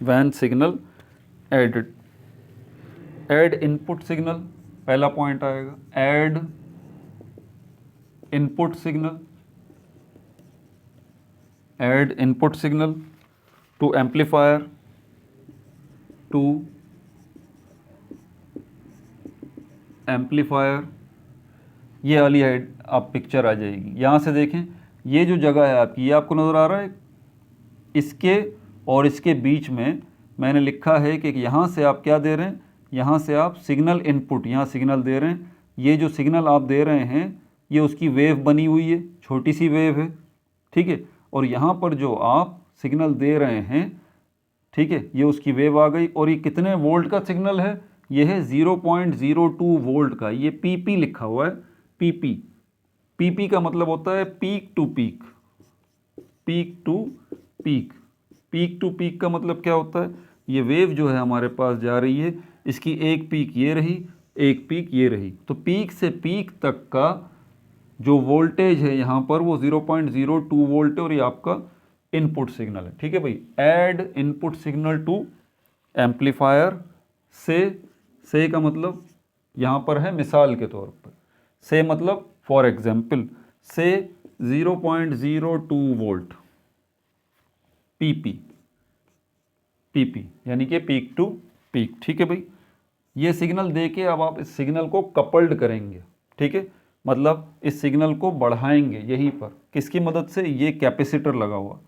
when signal added. Add input signal, पहला पॉइंट आएगा, add input signal, add input signal to amplifier, to amplifier. ये वाली हेड आप पिक्चर आ जाएगी, यहाँ से देखें ये जो जगह है आपकी, ये आपको नज़र आ रहा है, इसके और इसके बीच में मैंने लिखा है कि यहाँ से आप क्या दे रहे हैं, यहाँ से आप सिग्नल इनपुट, यहाँ सिग्नल दे रहे हैं। ये जो सिग्नल आप दे रहे हैं ये उसकी वेव बनी हुई है, छोटी सी वेव है, ठीक है। और यहाँ पर जो आप सिग्नल दे रहे हैं, ठीक है, ये उसकी वेव आ गई। और ये कितने वोल्ट का सिग्नल है, ये है 0.02 वोल्ट का, ये पीपी लिखा हुआ है, पीपी। पीपी का मतलब होता है peak to peak, peak to peak. Peak to peak का मतलब क्या होता है, ये वेव जो है हमारे पास जा रही है, इसकी एक पीक ये रही, एक पीक ये रही, तो पीक से पीक तक का जो वोल्टेज है यहाँ पर वो 0.02 वोल्ट है, और ये आपका इनपुट सिग्नल है। ठीक है भाई, add input signal to amplifier से का मतलब यहाँ पर है मिसाल के तौर पर, से मतलब फॉर एग्जाम्पल, से 0.02 वोल्ट, पीपी, पीपी यानी कि पीक टू पीक। ठीक है भाई, ये सिग्नल देके अब आप इस सिग्नल को कपल्ड करेंगे, ठीक है, मतलब इस सिग्नल को बढ़ाएंगे यहीं पर, किसकी मदद से, ये कैपेसिटर लगा हुआ,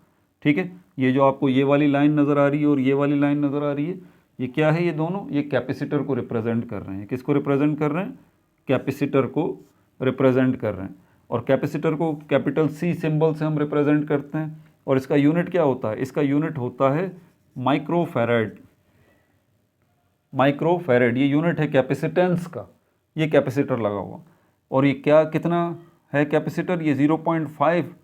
ठीक है। ये जो आपको ये वाली लाइन नज़र आ रही है और ये वाली लाइन नज़र आ रही है, ये क्या है, ये दोनों ये कैपेसिटर को रिप्रेजेंट कर रहे हैं। किसको रिप्रेजेंट कर रहे हैं, कैपेसिटर को रिप्रेजेंट कर रहे हैं। और कैपेसिटर को कैपिटल सी सिंबल से हम रिप्रेजेंट करते हैं, और इसका यूनिट क्या होता है, इसका यूनिट होता है माइक्रोफैराड, माइक्रोफैराड ये यूनिट है कैपेसिटेंस का, ये कैपेसिटर लगा हुआ। और ये क्या कितना है कैपेसिटर, ये 0.5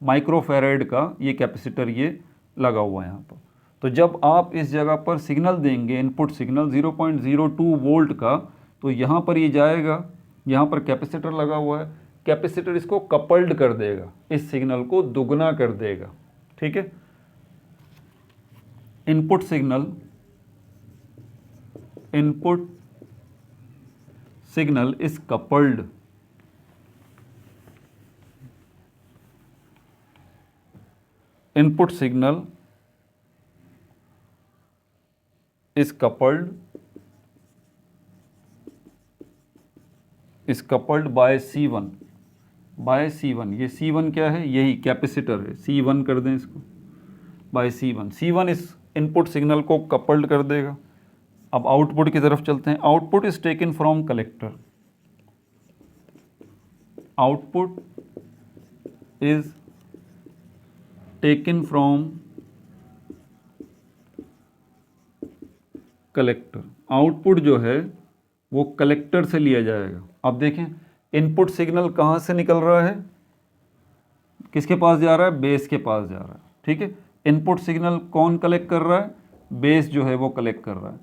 माइक्रोफैराड का ये कैपेसिटर ये लगा हुआ है यहाँ पर। तो जब आप इस जगह पर सिग्नल देंगे, इनपुट सिग्नल 0.02 वोल्ट का, तो यहाँ पर ये जाएगा, यहाँ पर कैपेसिटर लगा हुआ है, कैपेसिटर इसको कपल्ड कर देगा, इस सिग्नल को दुगना कर देगा। ठीक है, input signal, input signal is coupled, input signal is coupled by C1, by C1। ये C1 क्या है, यही कैपेसिटर है, C1 कर दें इसको, by C1। C1 इस इनपुट सिग्नल को कपल्ड कर देगा। अब आउटपुट की तरफ चलते हैं। Output is taken from collector, output is taken from collector. Output जो है वो कलेक्टर से लिया जाएगा। अब देखें इनपुट सिग्नल कहाँ से निकल रहा है, किसके पास जा रहा है, बेस के पास जा रहा है। ठीक है, इनपुट सिग्नल कौन कलेक्ट कर रहा है, बेस जो है वो कलेक्ट कर रहा है।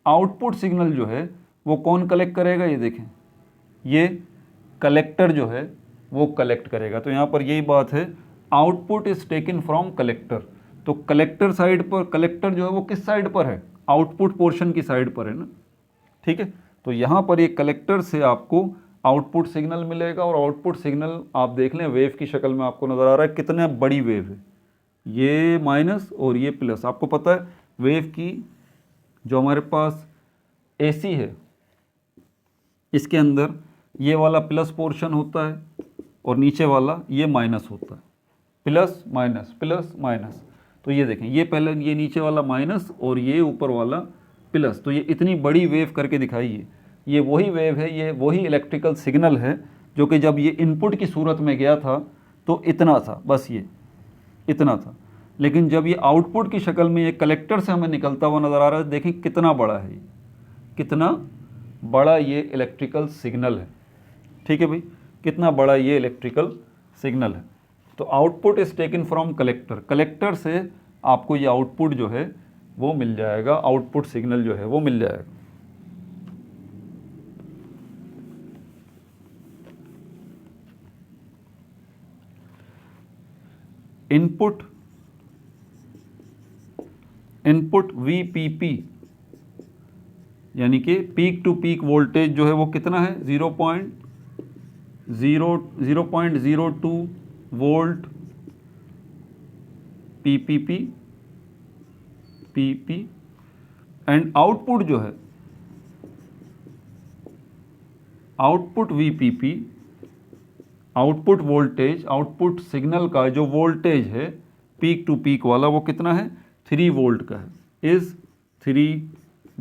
आउटपुट सिग्नल जो है वो कौन कलेक्ट करेगा, ये देखें, ये कलेक्टर जो है वो कलेक्ट करेगा। तो यहाँ पर यही बात है, output is taken from collector. तो कलेक्टर साइड पर, कलेक्टर जो है वो किस साइड पर है, आउटपुट पोर्शन की साइड पर है ना। ठीक है, तो यहाँ पर ये कलेक्टर से आपको आउटपुट सिग्नल मिलेगा, और आउटपुट सिग्नल आप देख लें वेव की शक्ल में आपको नज़र आ रहा है, कितना बड़ी वेव है, ये माइनस और ये प्लस। आपको पता है वेव की जो हमारे पास एसी है, इसके अंदर ये वाला प्लस पोर्शन होता है और नीचे वाला ये माइनस होता है, प्लस माइनस। तो ये देखें, ये पहले ये नीचे वाला माइनस और ये ऊपर वाला प्लस, तो ये इतनी बड़ी वेव करके दिखाइए। ये वही वेव है, ये वही इलेक्ट्रिकल सिग्नल है जो कि जब ये इनपुट की सूरत में गया था तो इतना था, बस ये इतना था। लेकिन जब ये आउटपुट की शक्ल में ये कलेक्टर से हमें निकलता हुआ नज़र आ रहा है, देखें कितना बड़ा है ये, कितना बड़ा ये इलेक्ट्रिकल सिग्नल है। ठीक है भाई, कितना बड़ा ये इलेक्ट्रिकल सिग्नल है। तो output is taken from collector, collector से आपको ये आउटपुट जो है वो मिल जाएगा, आउटपुट सिग्नल जो है वो मिल जाएगा। इनपुट VPP यानी कि पीक टू पीक वोल्टेज जो है वो कितना है, 0.02 वोल्ट PP एंड आउटपुट जो है, output VPP, output voltage, output signal का जो वोल्टेज है पीक टू पीक वाला वो कितना है, 3 वोल्ट का है, इज़ 3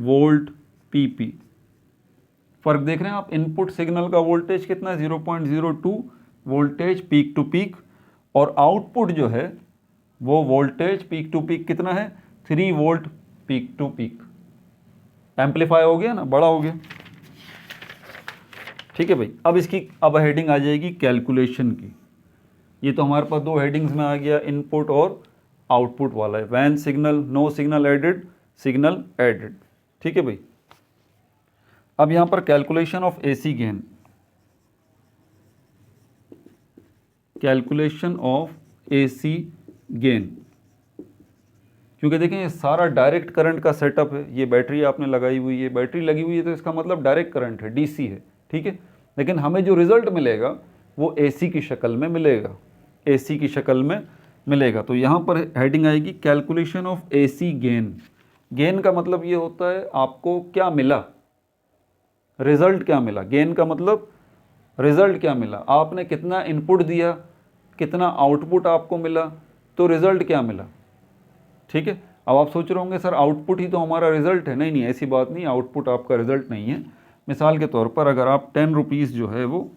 वोल्ट PP। फ़र्क देख रहे हैं आप, इनपुट सिग्नल का वोल्टेज कितना है, 0.02 वोल्टेज पीक टू पीक, और आउटपुट जो है वो वोल्टेज पीक टू पीक कितना है, 3 volt peak to peak. Amplify हो गया ना, बड़ा हो गया। ठीक है भाई, अब इसकी अब हेडिंग आ जाएगी कैलकुलेशन की। ये तो हमारे पास 2 हेडिंग्स में आ गया, इनपुट और आउटपुट वाला है, when signal, no signal added, signal added. ठीक है भाई, अब यहाँ पर calculation of AC gain, calculation of AC gain, क्योंकि देखें ये सारा डायरेक्ट करंट का सेटअप है। ये बैटरी आपने लगाई हुई है, बैटरी लगी हुई है तो इसका मतलब डायरेक्ट करंट है, DC है। ठीक है, लेकिन हमें जो रिजल्ट मिलेगा वो AC की शक्ल में मिलेगा, AC की शक्ल में मिलेगा। तो यहाँ पर हेडिंग आएगी calculation of AC gain. Gain का मतलब ये होता है आपको क्या मिला, रिजल्ट क्या मिला। गेन का मतलब रिजल्ट क्या मिला, आपने कितना इनपुट दिया, कितना आउटपुट आपको मिला, तो रिजल्ट क्या मिला। ठीक है, अब आप सोच रहे होंगे सर आउटपुट ही तो हमारा रिजल्ट है। नहीं नहीं, ऐसी बात नहीं, आउटपुट आपका रिजल्ट नहीं है। मिसाल के तौर पर अगर आप 10 रुपीज़ जो है वो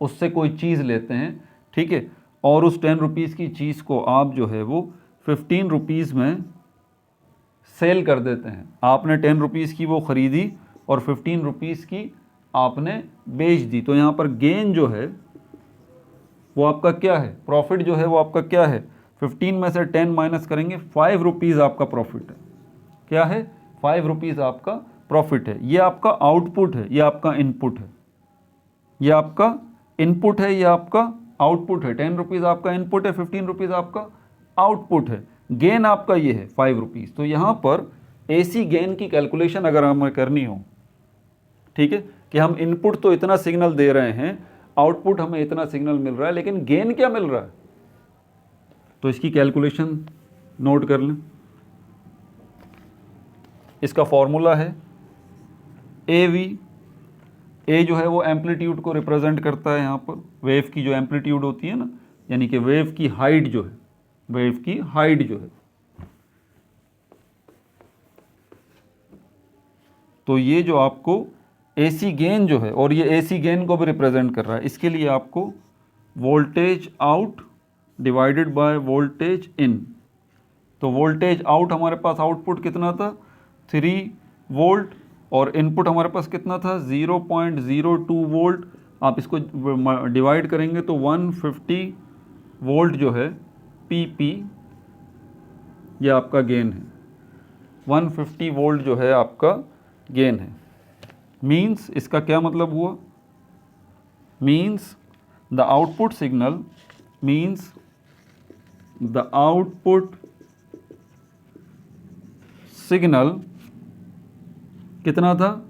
उससे कोई चीज़ लेते हैं, ठीक है, और उस 10 रुपीज़ की चीज़ को आप जो है वो 15 रुपीज़ में सेल कर देते हैं। आपने 10 रुपीज़ की वो ख़रीदी और 15 रुपीज़ की आपने बेच दी, तो यहाँ पर गेन जो है वो आपका क्या है, प्रॉफिट जो है वो आपका क्या है, 15 में से 10 माइनस करेंगे, 5 रुपीज़ आपका प्रॉफिट है। क्या है, 5 रुपीज़ आपका प्रॉफिट है। ये आपका आउटपुट है, ये आपका इनपुट है, ये आपका इनपुट है, ये आपका आउटपुट है। 10 रुपीज़ आपका इनपुट है, 15 रुपीज़ आपका आउटपुट है। गेन आपका ये है 5 रुपीज़। तो यहाँ पर AC गेन की कैलकुलेशन अगर हमें करनी हो, ठीक है, कि हम इनपुट तो इतना सिग्नल दे रहे हैं, आउटपुट हमें इतना सिग्नल मिल रहा है, लेकिन गेन क्या मिल रहा है, तो इसकी कैलकुलेशन नोट कर लें। इसका फॉर्मूला है AV। A जो है वो एम्पलीट्यूड को रिप्रेजेंट करता है, यहाँ पर वेव की जो एम्पलीट्यूड होती है ना, यानी कि वेव की हाइट जो है, वेव की हाइट जो है, तो ये जो आपको AC गेन जो है, और ये AC गेन को भी रिप्रेजेंट कर रहा है, इसके लिए आपको voltage out divided by voltage in. तो वोल्टेज आउट हमारे पास आउटपुट कितना था, 3 वोल्ट, और इनपुट हमारे पास कितना था, 0.02 वोल्ट। आप इसको डिवाइड करेंगे तो 150 वोल्ट जो है PP, ये आपका गेन है। 150 वोल्ट जो है आपका गेन है। मीन्स इसका क्या मतलब हुआ, means the output signal, means the output signal कितना था,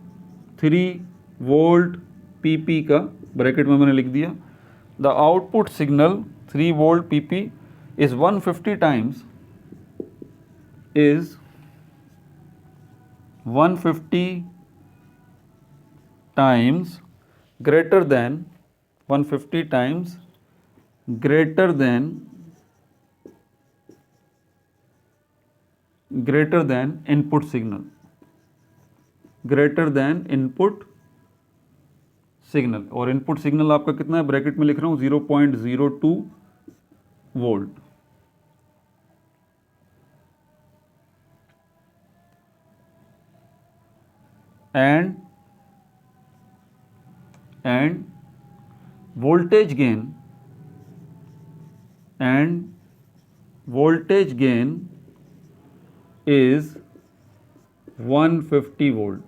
3 वोल्ट PP का, ब्रैकेट में मैंने लिख दिया, the output signal 3 volt PP is 150 times, is 150 times greater than 150 times greater than input signal, greater than input signal. और इनपुट सिग्नल आपका कितना है, ब्रैकेट में लिख रहा हूँ 0.02 volt. And voltage gain is 150 volt.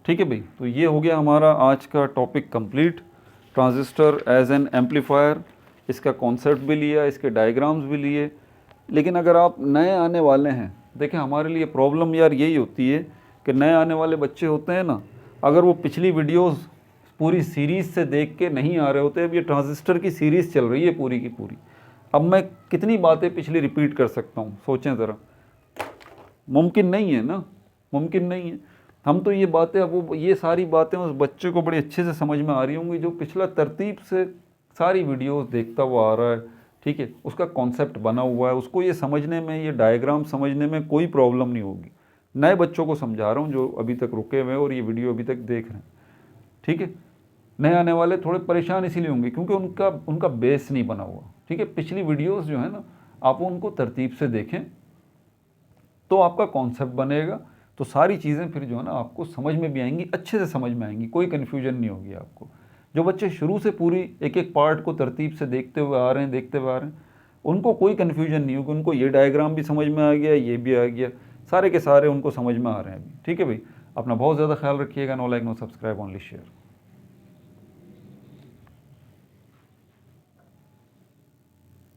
ठीक है भाई, तो ये हो गया हमारा आज का topic complete. Transistor as an amplifier, इसका कॉन्सेप्ट भी लिया, इसके डायग्राम्स भी लिए। लेकिन अगर आप नए आने वाले हैं, देखें हमारे लिए प्रॉब्लम यार यही होती है कि नए आने वाले बच्चे होते हैं ना, अगर वो पिछली वीडियोस पूरी सीरीज़ से देख के नहीं आ रहे होते। अब ये ट्रांजिस्टर की सीरीज़ चल रही है पूरी की पूरी, अब मैं कितनी बातें पिछली रिपीट कर सकता हूँ, सोचें ज़रा। मुमकिन नहीं है ना, मुमकिन नहीं है। हम तो ये बातें, अब वो ये सारी बातें उस बच्चे को बड़ी अच्छे से समझ में आ रही होंगी जो पिछला तरतीब से सारी वीडियोस देखता हुआ आ रहा है। ठीक है, उसका कॉन्सेप्ट बना हुआ है, उसको ये समझने में, ये डायग्राम समझने में कोई प्रॉब्लम नहीं होगी। नए बच्चों को समझा रहा हूँ जो अभी तक रुके हुए हैं और ये वीडियो अभी तक देख रहे हैं। ठीक है, नए आने वाले थोड़े परेशान इसीलिए होंगे क्योंकि उनका बेस नहीं बना हुआ। ठीक है, पिछली वीडियोस जो है ना, आप उनको तरतीब से देखें तो आपका कॉन्सेप्ट बनेगा, तो सारी चीज़ें फिर जो है ना आपको समझ में भी आएंगी, अच्छे से समझ में आएंगी, कोई कन्फ्यूजन नहीं होगी आपको। जो बच्चे शुरू से पूरी एक एक पार्ट को तरतीब से देखते हुए आ रहे हैं, उनको कोई कन्फ्यूजन नहीं होगी। उनको ये डायग्राम भी समझ में आ गया, ये भी आ गया, सारे के सारे उनको समझ में आ रहे हैं अभी। ठीक है भाई, अपना बहुत ज़्यादा ख्याल रखिएगा। No like no subscribe, only share.